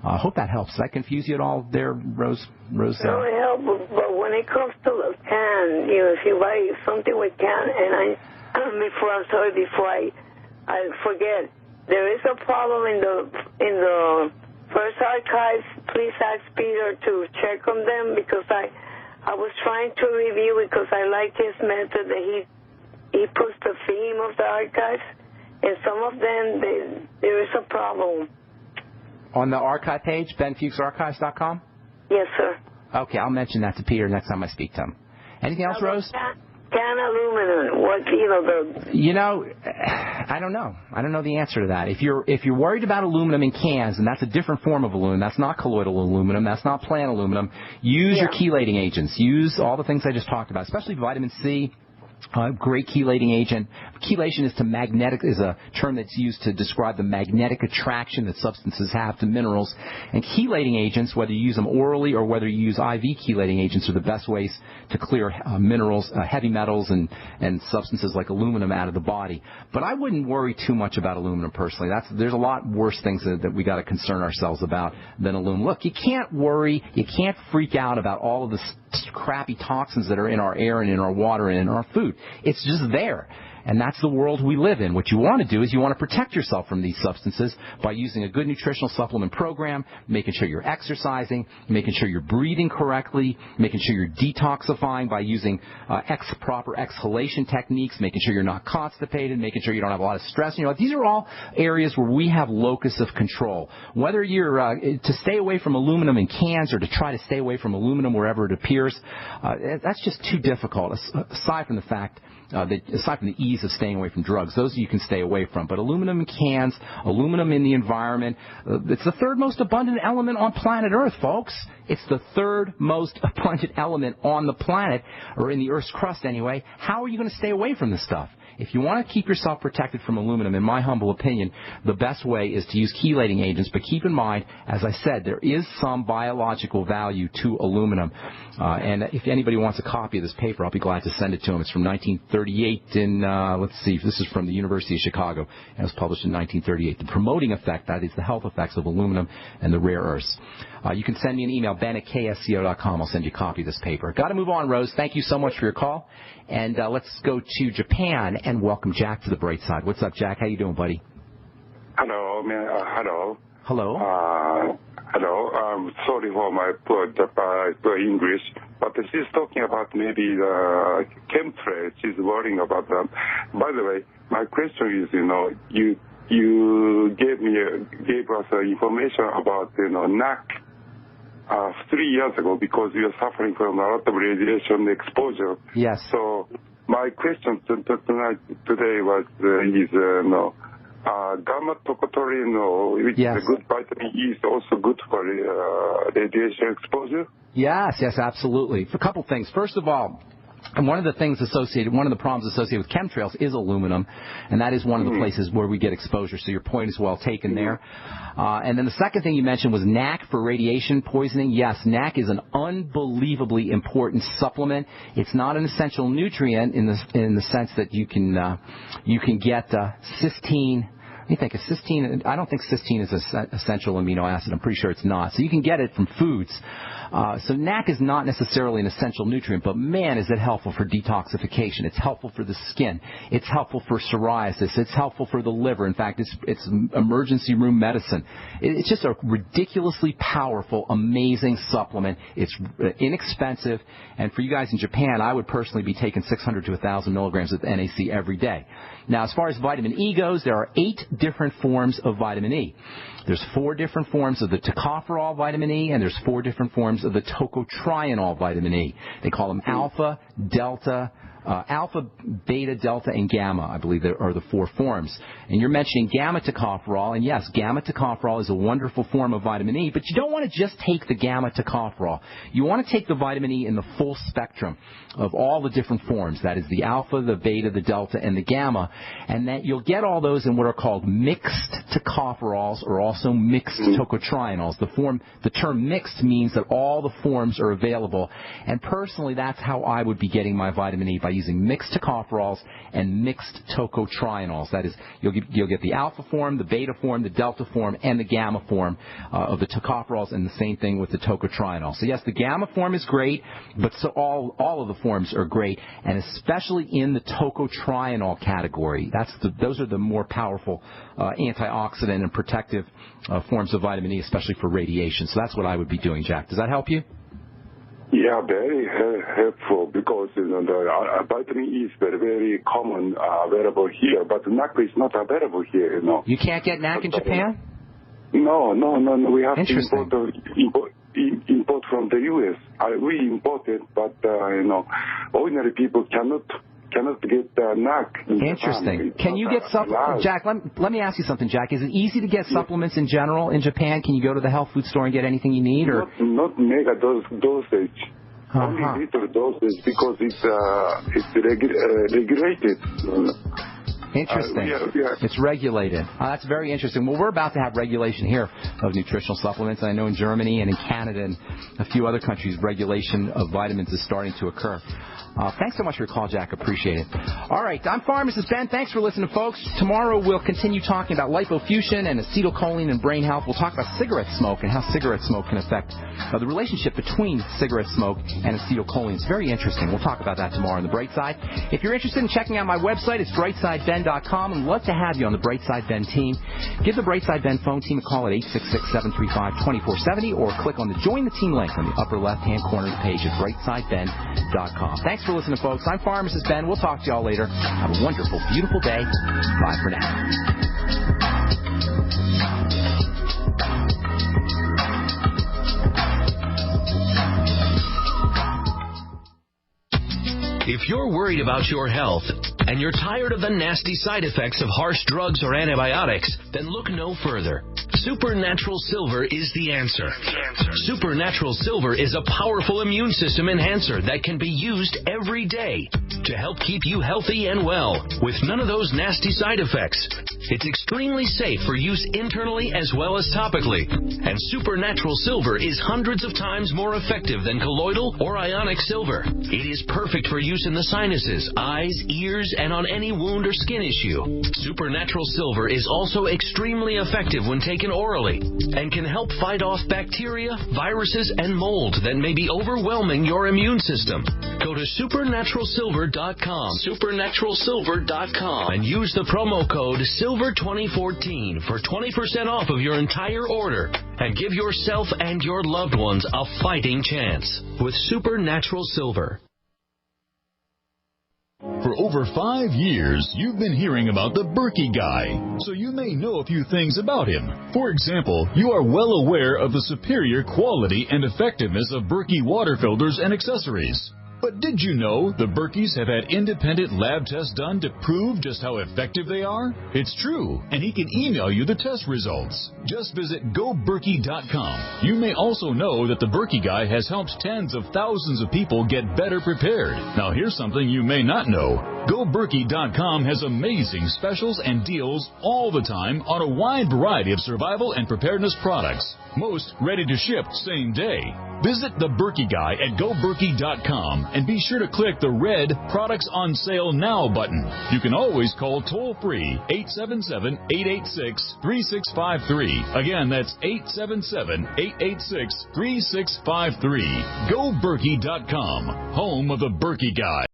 I hope that helps. Did I confuse you at all there, Rose? No, it helps, but when it comes to the can, if you buy something with can, and before I forget, there is a problem in the first archives. Please ask Peter to check on them, because I was trying to review it because I like his method that he puts the theme of the archives, and some of them, there is a problem. On the archive page, benfuchsarchives.com? Yes, sir. Okay, I'll mention that to Peter next time I speak to him. Anything else, Rose? Can aluminum. I don't know. I don't know the answer to that. If you're worried about aluminum in cans, and that's a different form of aluminum, that's not colloidal aluminum, that's not plant aluminum, use your chelating agents. Use all the things I just talked about, especially vitamin C. Great chelating agent. Chelation is a term that's used to describe the magnetic attraction that substances have to minerals. And chelating agents, whether you use them orally or whether you use IV chelating agents, are the best ways to clear minerals, heavy metals, and substances like aluminum out of the body. But I wouldn't worry too much about aluminum personally. There's a lot worse things that we got to concern ourselves about than aluminum. Look, you can't worry, you can't freak out about all of the crappy toxins that are in our air and in our water and in our food. It's just there. And that's the world we live in. What you want to do is you want to protect yourself from these substances by using a good nutritional supplement program, making sure you're exercising, making sure you're breathing correctly, making sure you're detoxifying by using proper exhalation techniques, making sure you're not constipated, making sure you don't have a lot of stress. These are all areas where we have locus of control. Whether you're to stay away from aluminum in cans or to try to stay away from aluminum wherever it appears, that's just too difficult, aside from the fact aside from the ease of staying away from drugs. Those you can stay away from. But aluminum in cans, aluminum in the environment, it's the third most abundant element on planet Earth, folks. It's the third most abundant element on the planet, or in the Earth's crust anyway. How are you going to stay away from this stuff? If you want to keep yourself protected from aluminum, in my humble opinion, the best way is to use chelating agents. But keep in mind, as I said, there is some biological value to aluminum. And if anybody wants a copy of this paper, I'll be glad to send it to them. It's from 1938 let's see, this is from the University of Chicago, and it was published in 1938. The promoting effect, that is the health effects of aluminum and the rare earths. You can send me an email, ben@ksco.com. I'll send you a copy of this paper. Got to move on, Rose. Thank you so much for your call. And let's go to Japan and welcome Jack to the Brightside. What's up, Jack? How you doing, buddy? Hello, man. Hello. Hello. Hello. Sorry for my poor English, but she's talking about maybe the chemtrails. She's worrying about them. By the way, my question is, you gave us information about NAC 3 years ago because we are suffering from a lot of radiation exposure. Yes. So my question today was gamma tocotorine, which is a good vitamin E, is also good for radiation exposure? Yes, absolutely. A couple things. First of all, and one of the problems associated with chemtrails is aluminum, and that is one of the places where we get exposure. So your point is well taken there. And then the second thing you mentioned was NAC for radiation poisoning. Yes, NAC is an unbelievably important supplement. It's not an essential nutrient in the sense that you can get cysteine. You think of cysteine? I don't think cysteine is an essential amino acid. I'm pretty sure it's not. So you can get it from foods. So NAC is not necessarily an essential nutrient, but man, is it helpful for detoxification. It's helpful for the skin. It's helpful for psoriasis. It's helpful for the liver. In fact, it's emergency room medicine. It's just a ridiculously powerful, amazing supplement. It's inexpensive. And for you guys in Japan, I would personally be taking 600 to 1,000 milligrams of NAC every day. Now, as far as vitamin E goes, there are 8 different forms of vitamin E. There's 4 different forms of the tocopherol vitamin E, and there's 4 different forms of the tocotrienol vitamin E. They call them alpha, beta, delta, and gamma, I believe are the 4 forms. And you're mentioning gamma tocopherol, and yes, gamma tocopherol is a wonderful form of vitamin E, but you don't want to just take the gamma tocopherol. You want to take the vitamin E in the full spectrum of all the different forms. That is the alpha, the beta, the delta, and the gamma. And that you'll get all those in what are called mixed tocopherols or also mixed tocotrienols. The term mixed means that all all the forms are available. And personally, that's how I would be getting my vitamin E, by using mixed tocopherols and mixed tocotrienols. That is, you'll get the alpha form, the beta form, the delta form, and the gamma form of the tocopherols, and the same thing with the tocotrienol. So yes, the gamma form is great, but so all of the forms are great, and especially in the tocotrienol category. Those are the more powerful antioxidant and protective forms of vitamin E, especially for radiation. So that's what I would be doing, Jack. Does that help you? Yeah, very helpful, because the vitamin E is very, very common, available here, but NAC is not available here. You can't get NAC in Japan? No. We have to import from the U.S. We import it, but ordinary people cannot get NAC. Interesting. Can you get supplements? Jack, let me ask you something, Jack. Is it easy to get supplements in general in Japan? Can you go to the health food store and get anything you need? Or Not mega dosage. Only little dosage, because it's regulated. Interesting. It's regulated. That's very interesting. Well, we're about to have regulation here of nutritional supplements. I know in Germany and in Canada and a few other countries, regulation of vitamins is starting to occur. Thanks so much for your call, Jack. Appreciate it. All right, I'm Pharmacist Ben. Thanks for listening, folks. Tomorrow we'll continue talking about lipofuscin and acetylcholine and brain health. We'll talk about cigarette smoke and how cigarette smoke can affect the relationship between cigarette smoke and acetylcholine. It's very interesting. We'll talk about that tomorrow on the Brightside. If you're interested in checking out my website, it's brightsideben.com. I'd love to have you on the Brightside Ben team. Give the Brightside Ben phone team a call at 866-735-2470 or click on the Join the Team link on the upper left-hand corner of the page at brightsideben.com. Thanks for listening, folks. I'm Pharmacist Ben. We'll talk to y'all later. Have a wonderful, beautiful day. Bye for now. If you're worried about your health and you're tired of the nasty side effects of harsh drugs or antibiotics, then look no further. Supernatural Silver is the answer. Supernatural Silver is a powerful immune system enhancer that can be used every day to help keep you healthy and well with none of those nasty side effects. It's extremely safe for use internally as well as topically. And Supernatural Silver is hundreds of times more effective than colloidal or ionic silver. It is perfect for use in the sinuses, eyes, ears, and on any wound or skin issue. Supernatural Silver is also extremely effective when taken orally and can help fight off bacteria, viruses, and mold that may be overwhelming your immune system. Go to supernaturalsilver.com, supernaturalsilver.com, and use the promo code SILVER2014 for 20% off of your entire order and give yourself and your loved ones a fighting chance with Supernatural Silver. For over 5 years, you've been hearing about the Berkey guy, so you may know a few things about him. For example, you are well aware of the superior quality and effectiveness of Berkey water filters and accessories. But did you know the Berkeys have had independent lab tests done to prove just how effective they are? It's true, and he can email you the test results. Just visit GoBerkey.com. You may also know that the Berkey Guy has helped tens of thousands of people get better prepared. Now here's something you may not know. GoBerkey.com has amazing specials and deals all the time on a wide variety of survival and preparedness products. Most ready to ship same day. Visit the Berkey Guy at GoBerkey.com and be sure to click the red Products on Sale Now button. You can always call toll-free 877-886-3653. Again, that's 877-886-3653. GoBerkey.com, home of the Berkey Guy.